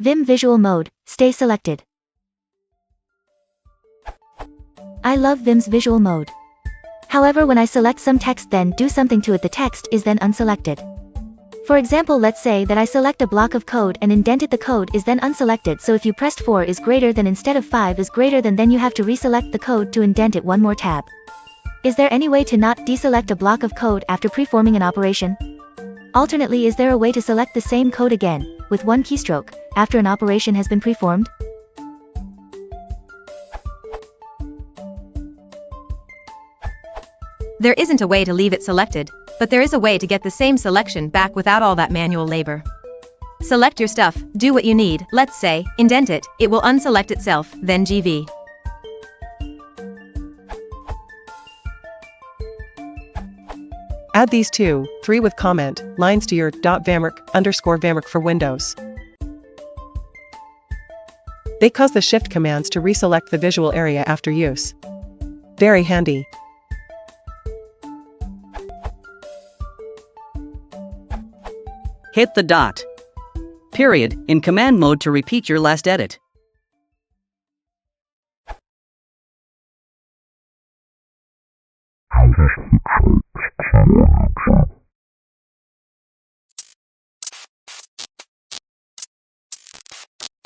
Vim Visual Mode, stay selected. I love Vim's visual mode. However, when I select some text then do something to it, the text is then unselected. For example, let's say that I select a block of code and indent it, the code is then unselected, so if you pressed 4 is greater than instead of 5 is greater than, then you have to reselect the code to indent it one more tab. Is there any way to not deselect a block of code after preforming an operation? Alternately, is there a way to select the same code again, with one keystroke, after an operation has been preformed? There isn't a way to leave it selected, but there is a way to get the same selection back without all that manual labor. Select your stuff, do what you need, let's say, indent it, it will unselect itself, then GV. Add these 2, 3 with comment lines to your .vamrk_vamrk for Windows. They cause the shift commands to reselect the visual area after use. Very handy. Hit the dot. Period in command mode to repeat your last edit. How does it